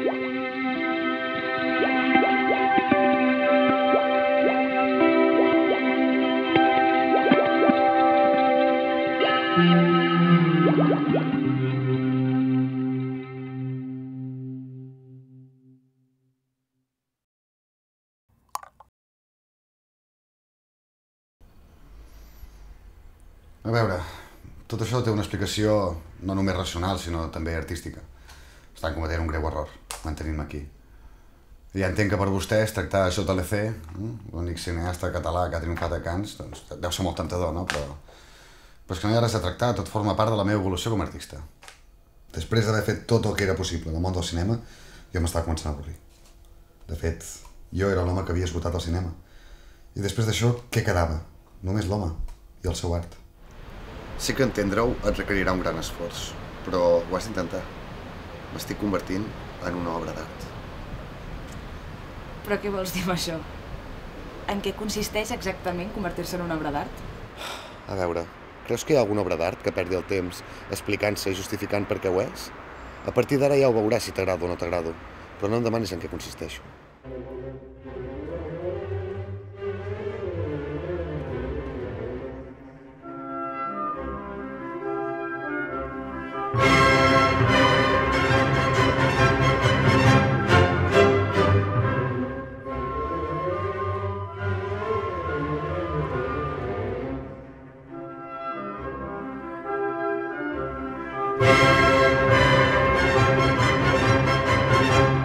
A veure, tot això té una explicació no només racional, sinó també artística. Estan cometent un greu error, mantenint-me aquí. Ja entenc que per vostès tractar JLC, l'únic cineasta català que ha triomfat a Cannes, doncs deu ser molt tentador, no? Però és que no hi ha res a tractar, tot forma part de la meva evolució com a artista. Després d'haver fet tot el que era possible en el món del cinema, jo m'estava començant a avorrir. De fet, jo era l'home que havia esgotat el cinema. I després d'això, què quedava? Només l'home i el seu art. Sé que entendre-ho et requerirà un gran esforç, però ho has d'intentar. M'estic convertint en una obra d'art. Però què vols dir amb això? En què consisteix exactament convertir-se en una obra d'art? A veure, creus que hi ha alguna obra d'art que perdi el temps explicant-se i justificant per què ho és? A partir d'ara ja ho veuràs si t'agrado o no t'agrado, però no em demanis en què consisteixo.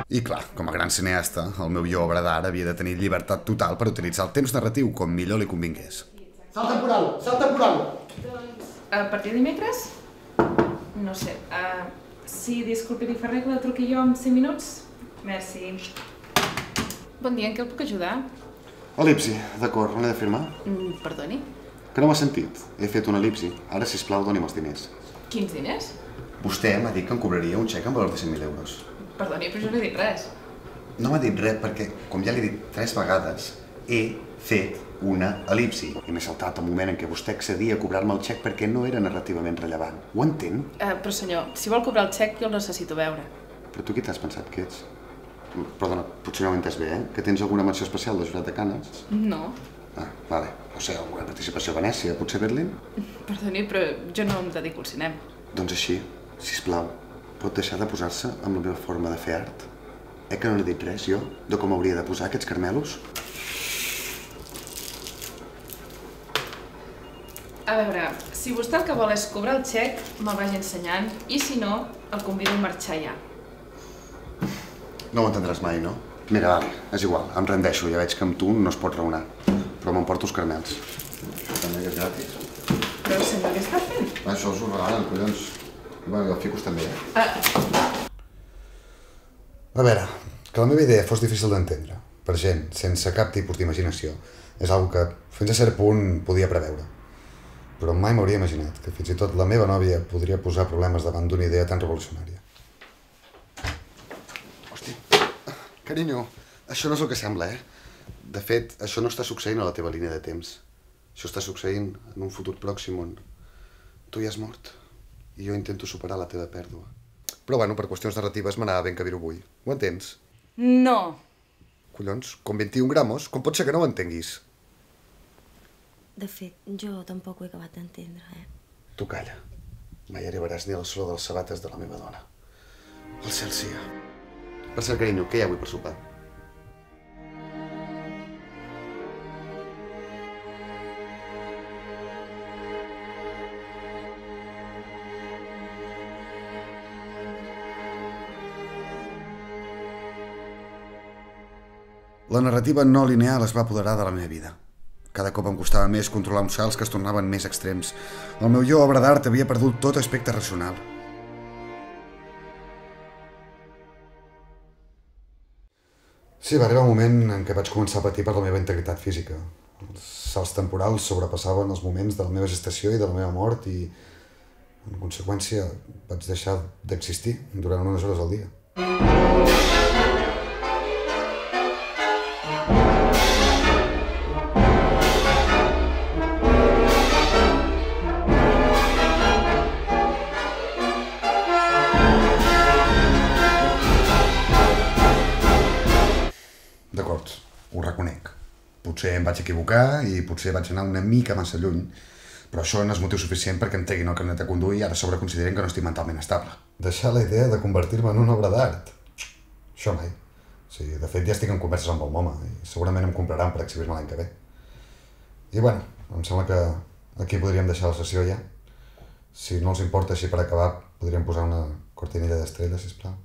I clar, com a gran cineasta, el meu jo obra d'art havia de tenir llibertat total per utilitzar el temps narratiu com millor li convingués. Salt temporal, salt temporal! Doncs, a partir de dimecres? No sé, si disculpi, li fa res que la truqui jo en 5 minuts? Merci. Bon dia, en què el puc ajudar? Elipsi, d'acord, on l'he de firmar? Perdoni? Que no m'ha sentit. He fet una elipsi. Ara, sisplau, doni'm els diners. Quins diners? Vostè m'ha dit que em cobraria un xec en valor de 100.000 euros. Perdoni, però jo no he dit res. No m'ha dit res perquè, com ja l'he dit 3 vegades, he fet una elipsi. I m'he saltat el moment en què vostè accedia a cobrar-me el xec perquè no era narrativament rellevant. Ho entén? Però senyor, si vol cobrar el xec jo el necessito veure. Però tu qui t'has pensat que ets? Perdona, potser no ho he entès bé, Que tens alguna menció especial de jurat de Cannes? No. Vale. No sé, alguna participació a Venècia, potser Berlín? Perdoni, però jo no em dedico al cinema. Doncs així, sisplau, pot deixar de posar-se amb la meva forma de fer art? Que no n'he dit res, jo, de com hauria de posar aquests carmelos? A veure, si vostè el que vol és cobrar el xec, me'l vagi ensenyant, i si no, el convido a marxar ja. No ho entendràs mai, no? Mira, vale, és igual, em rendeixo, ja veig que amb tu no es pot raonar. Però m'emporto els carmels. Això també és gratis. Però, senyor, què està fent? Això us ho regalen, collons. I els ficus també, A veure, que la meva idea fos difícil d'entendre, per gent sense cap tipus d'imaginació, és una que fins a cert punt podia preveure. Però mai m'hauria imaginat que fins i tot la meva nòvia podria posar problemes davant d'una idea tan revolucionària. Carinyo, això no és el que sembla, De fet, això no està succeint a la teva línia de temps. Això està succeint en un futur pròxim on tu ja has mort i jo intento superar la teva pèrdua. Però, bueno, per qüestions narratives m'anava ben que dir-ho avui. Ho entens? No. Collons, com 21 gramos, com pot ser que no ho entenguis? De fet, jo tampoc ho he acabat d'entendre, Tu calla. Mai arribaràs ni a la sola de les sabates de la meva dona. El cel sia. Per cert, carinyo, què hi ha avui per sopar? La narrativa no lineal es va apoderar de la meva vida. Cada cop em costava més controlar uns salts que es tornaven més extrems. El meu jo, obra d'art, havia perdut tot aspecte racional. Sí, va arribar un moment en què vaig començar a patir per la meva integritat física. Els salts temporals sobrepassaven els moments de la meva gestació i de la meva mort i, en conseqüència, vaig deixar d'existir durant unes hores al dia. Potser em vaig equivocar i potser vaig anar una mica massa lluny, però això no és motiu suficient perquè em treguin el carnet de conduir i ara a sobre consideren que no estic mentalment estable. Deixar la idea de convertir-me en una obra d'art. Això mai. Sí, de fet, ja estic en converses amb el MoMA i segurament em compraran per exhibir-me l'any que ve. I bueno, em sembla que aquí podríem deixar la sessió ja. Si no els importa, així per acabar, podríem posar una cortinilla d'estrella, sisplau.